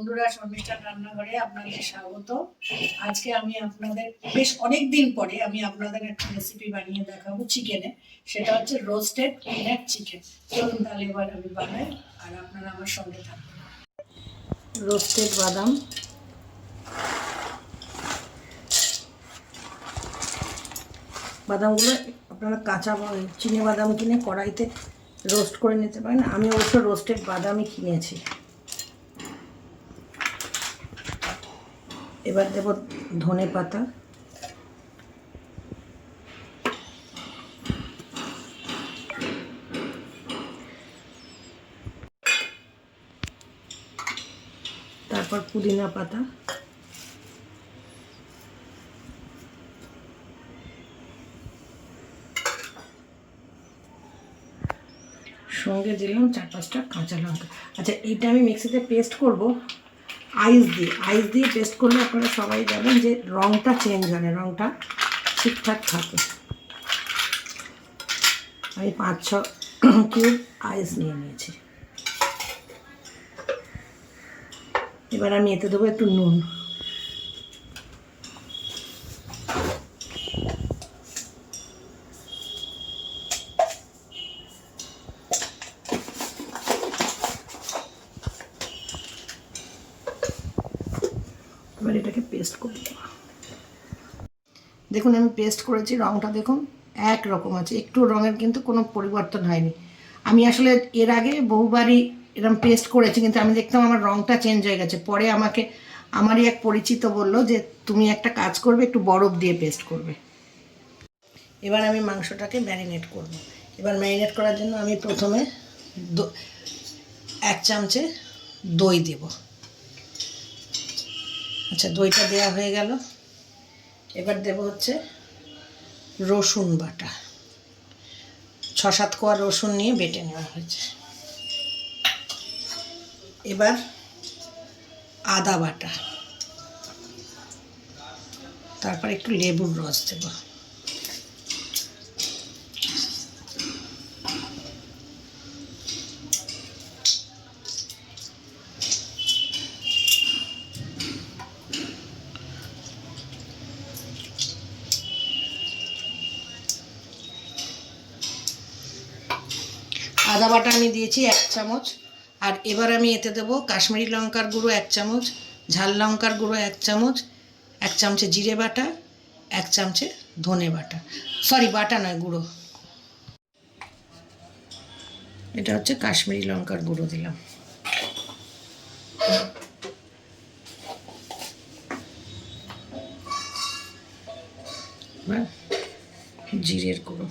বন্ধুরা, শর্মিষ্ঠার রান্নাঘরে আপনাদের স্বাগত। আজকে আমি আপনাদের বেশ অনেকদিন পরে আমি আপনাদের একটা রেসিপি বানিয়ে দেখাবো চিকেনে। সেটা হচ্ছে রোস্টেড পিনাট চিকেন। চলুন তাহলে এবার আমি বানাই আর আপনারা আমার সঙ্গে থাকবেন। রোস্টেড বাদাম, বাদামগুলো আপনারা কাঁচা চিনে বাদাম কিনে কড়াইতে রোস্ট করে নিতে পারেন। আমি অবশ্য রোস্টেড বাদামই কিনেছি। এবার দেব ধনে পাতা, তারপর পুদিনা পাতা, সঙ্গে দিলাম 4-5টা কাঁচা লঙ্কা। আচ্ছা, এইটা আমি মিক্সিতে পেস্ট করব আইস দিয়ে পেস্ট করলে আপনারা সবাই জানেন যে রঙটা চেঞ্জ হয়, রঙটা ঠিকঠাক থাকে। আমি 5-6 কিউব আইস নিয়ে নিয়েছি। এবার আমি এতে দেবো একটু নুন। এবার এটাকে পেস্ট করে দেবো। দেখুন আমি পেস্ট করেছি, রঙটা দেখুন একরকম আছে, একটু রঙের কিন্তু কোনো পরিবর্তন হয়নি। আমি আসলে এর আগে বহুবারই এরকম পেস্ট করেছি, কিন্তু আমি দেখতাম আমার রঙটা চেঞ্জ হয়ে গেছে। পরে আমারই এক পরিচিত বললো যে তুমি একটা কাজ করবে, একটু বরফ দিয়ে পেস্ট করবে। এবার আমি মাংসটাকে ম্যারিনেট করব। এবার ম্যারিনেট করার জন্য আমি প্রথমে 1 চামচে দই দেব। আচ্ছা, দইটা দেওয়া হয়ে গেল। এবার দেব হচ্ছে রসুন বাটা, 6-7 কোয়া রসুন নিয়ে বেটে নেওয়া হয়েছে। এবার আদা বাটা, তারপর একটু লেবুর রস দেব। আদা বাটা আমি দিয়েছি 1 চামচ। আর এবার আমি এতে দেবো কাশ্মীরি লঙ্কার গুঁড়ো 1 চামচ, ঝাল লঙ্কার গুঁড়ো 1 চামচ, 1 চামচে জিরে বাটা, 1 চামচে ধনে বাটা, সরি বাটা নয়, গুঁড়ো। এটা হচ্ছে কাশ্মীরি লঙ্কার গুঁড়ো দিলাম। জিরের গুঁড়ো,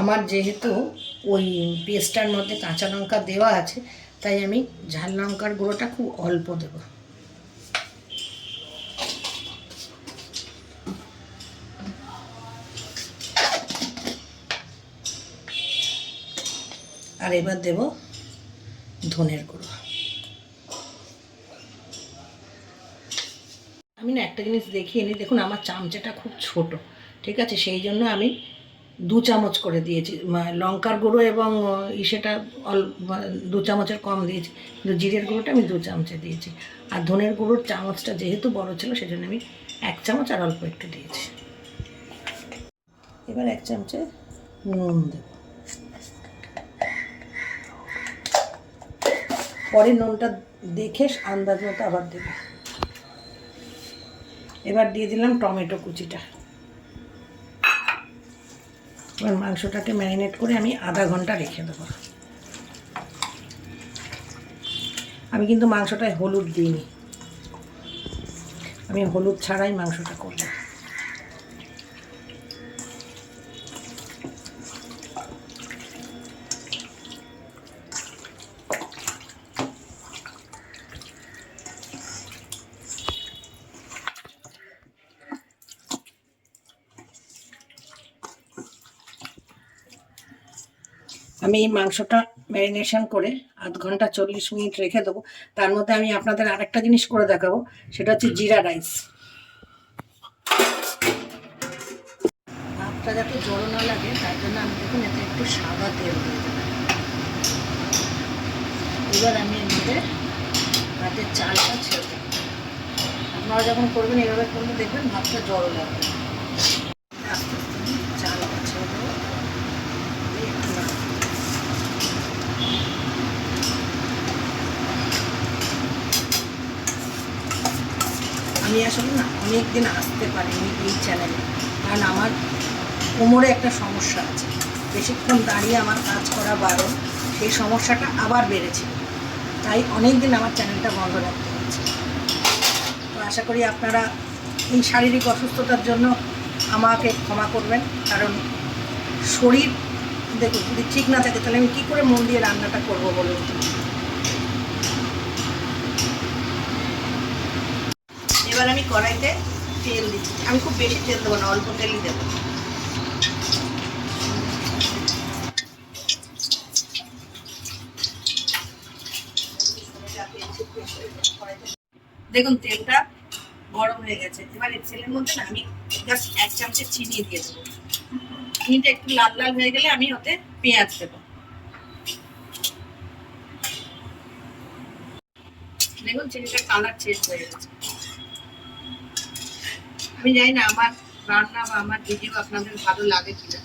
আমার যেহেতু ওই পেস্টটার মধ্যে কাঁচা লঙ্কা দেওয়া আছে, তাই আমি ঝাল লঙ্কার গুঁড়োটা খুব অল্প দেব। আর এবার দেব ধনের গুঁড়ো। আমি না একটা জিনিস দেখিয়ে নিই, দেখুন আমার চামচাটা খুব ছোট, ঠিক আছে, সেই জন্য আমি 2 চামচ করে দিয়েছি। লঙ্কার গুঁড়ো এবং সেটা 2 চামচের কম দিয়েছি, কিন্তু জিরের গুঁড়োটা আমি 2 চামচে দিয়েছি। আর ধনের গুঁড়োর চামচটা যেহেতু বড় ছিল, সেজন্য আমি 1 চামচ আর অল্প একটু দিয়েছি। এবার 1 চামচে নুন দেব। পরে নুনটা দেখে আন্দাজ মতো আবার দেব। এবার দিয়ে দিলাম টমেটো কুচিটা। এবার মাংসটাকে ম্যারিনেট করে আমি আধা ঘন্টা রেখে দেবো। আমি কিন্তু মাংসটায় হলুদ দিইনি, আমি হলুদ ছাড়াই মাংসটা করব। আমি এই মাংসটা ম্যারিনেশন করে আধ ঘন্টা 40 মিনিট রেখে দেবো। তার মধ্যে আমি আপনাদের আরেকটা জিনিস করে দেখাবো, সেটা হচ্ছে জিরা রাইস। ভাতটা যাতে জড়ো না লাগে তার জন্য আমি দেখুন এতে একটু সাদা তেল দিয়ে দেবো। এবার আমি এর মধ্যে ভাতের চালটা ছেড়ে দেবো। আপনারা যখন করবেন এইভাবে করলে দেখবেন ভাতটা জড়ো লাগবে। আস্তে আস্তে চালটা ছেড়ে দেবো। আমি আসলে না অনেকদিন আসতে পারিনি এই চ্যানেলে, কারণ আমার কোমরে একটা সমস্যা আছে, বেশিক্ষণ দাঁড়িয়ে আমার কাজ করা বারণ, সেই সমস্যাটা আবার বেড়েছে, তাই অনেক দিন আমার চ্যানেলটা বন্ধ রাখতে হচ্ছে। তো আশা করি আপনারা এই শারীরিক অসুস্থতার জন্য আমাকে ক্ষমা করবেন, কারণ শরীর দেখুন যদি ঠিক না থাকে তাহলে আমি কী করে মন দিয়ে রান্নাটা করবো বলুন। এবার আমি কড়াইতে তেল দিচ্ছি, আমি খুব বেশি তেল দেবো না, অল্প তেলই দেবো। দেখুন তেলটা গরম হয়ে গেছে। এবার এই তেলের মধ্যে না আমি জাস্ট 1 চামচের চিনি দিয়ে দেবো। চিনিটা একটু লাল লাল হয়ে গেলে আমি ওতে পেঁয়াজ দেবো। দেখুন চিনিটা কালার চেঞ্জ হয়ে গেছে। আমি জানি না আমার রান্না বা আমার ভিডিও আপনাদের ভালো লাগে কিনা,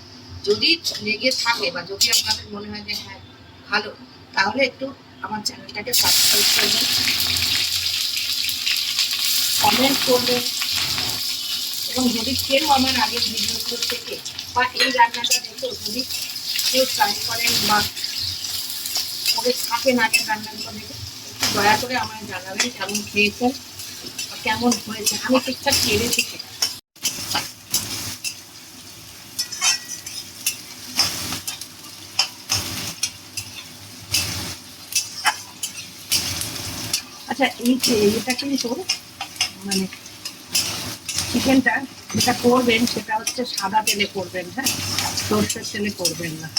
যদি লেগে থাকে বা যদি আপনাদের মনে হয় যে হ্যাঁ ভালো, তাহলে একটু আমার চ্যানেলটাকে সাবস্ক্রাইব করবেন, কমেন্ট করবেন, এবং যদি কেউ আমার আগের ভিডিওগুলো থেকে বা এই রান্নাটা দেখেও যদি কেউ ট্রাই করেন বা করে থাকেন আগের রান্নাগুলো দেখে, একটু দয়া করে আমায় জানাবেন কেমন খেয়েছেন বা কেমন হয়েছে। আমি ঠিকঠাক পেরেছি কিনা। আচ্ছা এটা কিন্তু মানে চিকেনটা যেটা করবেন সেটা হচ্ছে সাদা তেলে করবেন, হ্যাঁ, সর্ষের তেলে করবেন না।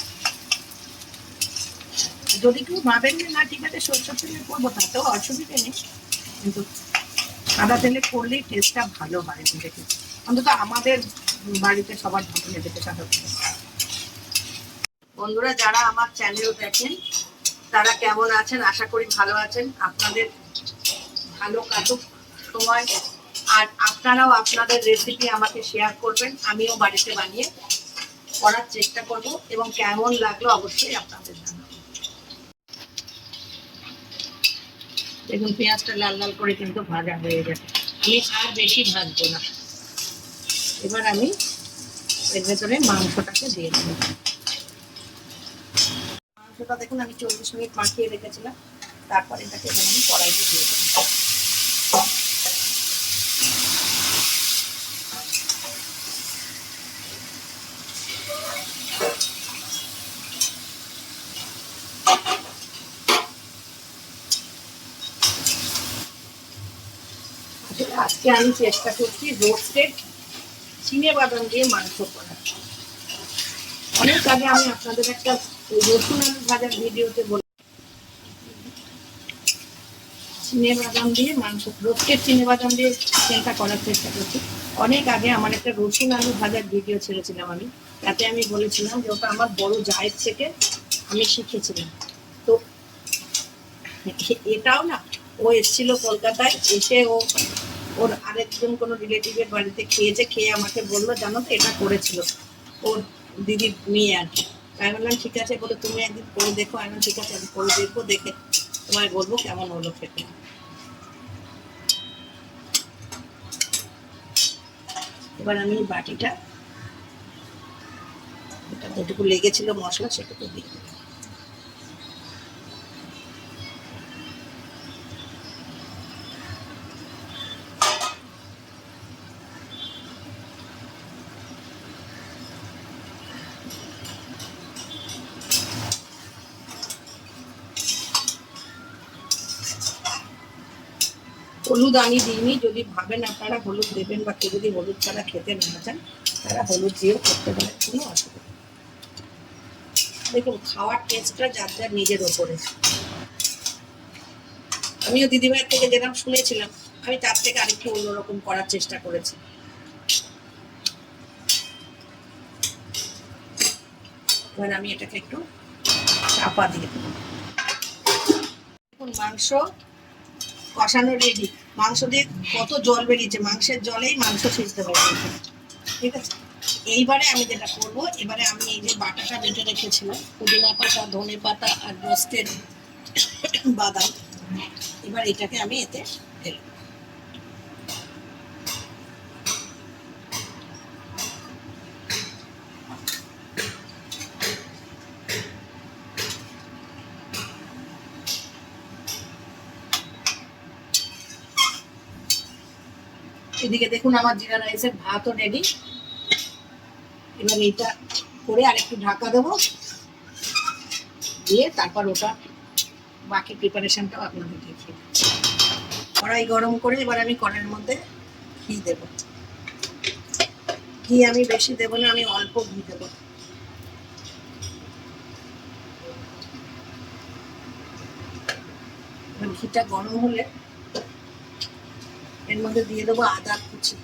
যদি কেউ ভাবেন যে না ঠিক আছে সর্ষের তেলে করবো তাতেও অসুবিধা নেই, কিন্তু সাদা তেলে করলেই টেস্টটা ভালো হয় দেখে, অন্তত আমাদের বাড়িতে সবার ভালো লেগেছে সাদা তেলে। বন্ধুরা যারা আমার চ্যানেল দেখেন তারা কেমন আছেন? আশা করি ভালো আছেন। আপনাদের ভালো কাটুক সময়, আর আপনারাও আপনাদের রেসিপি আমাকে শেয়ার করবেন, আমিও বাড়িতে বানিয়ে করার চেষ্টা করব, এবং কেমন লাগলো অবশ্যই আপনাদের জানাবো। দেখুন পেঁয়াজটা লাল লাল করে কিন্তু ভাজা হয়ে গেছে, আমি আর বেশি ভাজবো না। এবার আমি এর ভেতরে মাংসটাকে দিয়ে দেবো। মাংসটা দেখুন আমি 40 মিনিট মাখিয়ে রেখেছিলাম, তারপর এটাকে এবার আমি কড়াইতে দিয়ে দেবো। আজকে আমি চেষ্টা করছি রোস্টেড চিনেবাদাম দিয়ে মাংস করার। অনেক আগে আমি আপনাদের একটা রসুন আলু ভাজার ভিডিওতে বলি চিনেবাদাম দিয়ে মাংস, রোস্টেড চিনেবাদাম দিয়ে চিকেনটা করার চেষ্টা করছি। অনেক আগে আমার একটা রসুন আলু ভাজার ভিডিও ছেড়েছিলাম আমি, তাতে আমি বলেছিলাম যে ওটা আমার বড় জায়ের থেকে আমি শিখেছিলাম। তো এটাও না ও এসেছিল কলকাতায়, এসে ওর আরেকজন কোনো রিলেটিভের বাড়িতে খেয়েছে, খেয়ে আমাকে বললো জানো তো এটা করেছিল ওর দিদির মেয়ে আর কি। আমি বললাম ঠিক আছে, বলে তুমি একদিন করে দেখো। আমি ঠিক আছে আমি করে দেখবো, দেখে তোমায় বলবো কেমন হলো খেতে। এবার আমি বাটিটা এটা যেটুকু লেগেছিল মশলা সেটুকু দিয়ে দেবো। হলুদ আমি দিইনি, যদি ভাবেন আপনারা হলুদ দেবেন বা কেউ যদি হলুদ ছাড়া খেতে না চান তারা হলুদ দিয়েও করতে পারে, কোনো অসুবিধা। দেখুন খাওয়ার টেস্টটা যার যার নিজের ওপরে। আমিও দিদিভাইয়ের থেকে যেরকম শুনেছিলাম আমি তার থেকে আরেকটু অন্যরকম করার চেষ্টা করেছি। এবার আমি এটাকে একটু চাপা দিয়ে দেবো। এখন মাংস কষানো রেডি। মাংস দিয়ে কত জল বেরিয়েছে, মাংসের জলেই মাংস সিদ্ধ হয়ে গেছে। ঠিক আছে, এইবারে আমি যেটা করবো, এবারে আমি এই যে বাটাটা বেটে রেখেছিলাম, পুদিনা পাতা, ধনে পাতা আর রোস্টেড বাদাম, এবার এটাকে আমি এতে ঢেলে দেবো। এদিকে দেখুন আমার জিরা রাইসের ভাতও রেডি। এবার এইটা করে আর একটু ঢাকা দেবো, দিয়ে তারপর ওটা বাকি প্রিপারেশনটাও আপনাদের দেখিয়ে দিচ্ছি। কড়াই গরম করে এবার আমি কড়াইয়ের মধ্যে ঘি দেব। ঘি আমি বেশি দেবো না, আমি অল্প ঘি দেবো। ঘিটা গরম হলে এর মধ্যে দিয়ে দেবো আদা কুচি।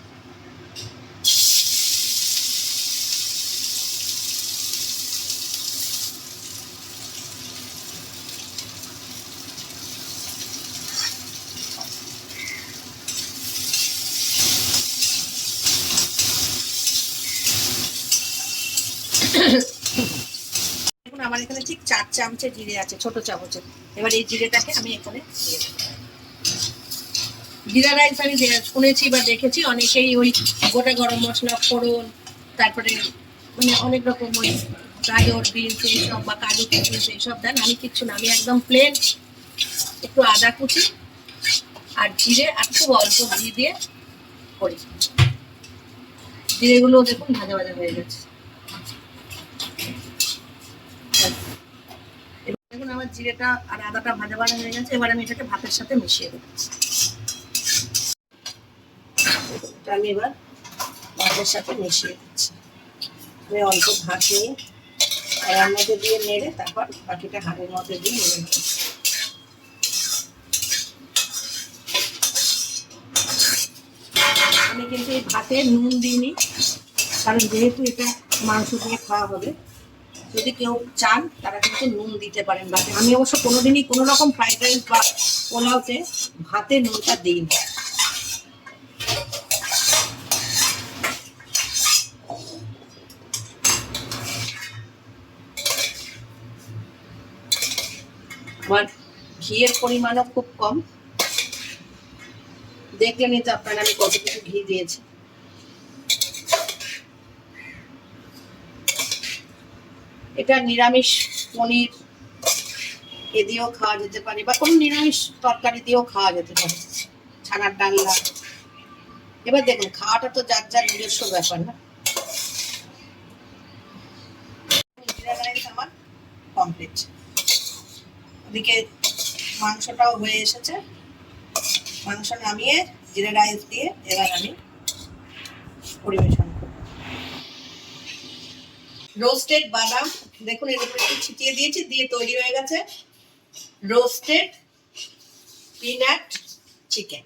দেখুন আমার এখানে ঠিক 4 চামচে জিরে আছে, ছোট চামচে। এবার এই জিরেটাকে আমি এখানে দিয়ে দেবো। জিরা রাইস আমি শুনেছি বা দেখেছি অনেকেই ওই গোটা গরম মশলা, ফোড়ন, তারপরে মানে অনেক রকম ওই গাজর, বিনস এইসব বা কাজু কিশমিশ এইসব দেন। আমি কিচ্ছু না, আমি একদম প্লেন একটু আদা কুচি আর জিরে আর খুব অল্প ঘি দিয়ে করি। জিরেগুলো দেখুন ভাজা ভাজা হয়ে গেছে। দেখুন আমার জিরেটা আর আদাটা ভাজা ভাজা হয়ে গেছে। এবার আমি এটাকে ভাতের সাথে মিশিয়ে দেবো। আমি এবার ভাতের সাথে মিশিয়ে দিচ্ছি। আমি অল্প ভাত নিয়ে কড়াইয়ের মধ্যে দিয়ে নেড়ে তারপর বাকিটা হাঁড়ির মধ্যে দিয়ে নেড়ে নেব। আমি কিন্তু এই ভাতে নুন দিইনি, কারণ যেহেতু এটা মাংস দিয়ে খাওয়া হবে। যদি কেউ চান তারা কিন্তু নুন দিতে পারেন ভাতে। আমি অবশ্য কোনোদিনই কোনো রকম ফ্রাইড রাইস বা পোলাওতে ভাতে নুনটা দিই না। আমার ঘিয়ের পরিমাণও খুব কম, দেখলেনই তো আপনারা আমি কত কিছু ঘি দিয়েছি। এটা নিরামিষ পনির এ দিয়েও খাওয়া যেতে পারে, বা কোনো নিরামিষ তরকারি দিয়েও খাওয়া যেতে পারে, ছানার ডালনা। এবার দেখুন খাওয়াটা তো যার যার নিজস্ব ব্যাপার না। জিরা রাইস আমার কমপ্লিট। ওদিকে মাংসটাও হয়ে এসেছে। মাংস নামিয়ে জিরা রাইস দিয়ে এবার আমি পরিবেশন করব। রোস্টেড বাদাম দেখুন এর উপরে একটু ছিটিয়ে দিয়েছি, দিয়ে তৈরি হয়ে গেছে রোস্টেড পিনাট চিকেন।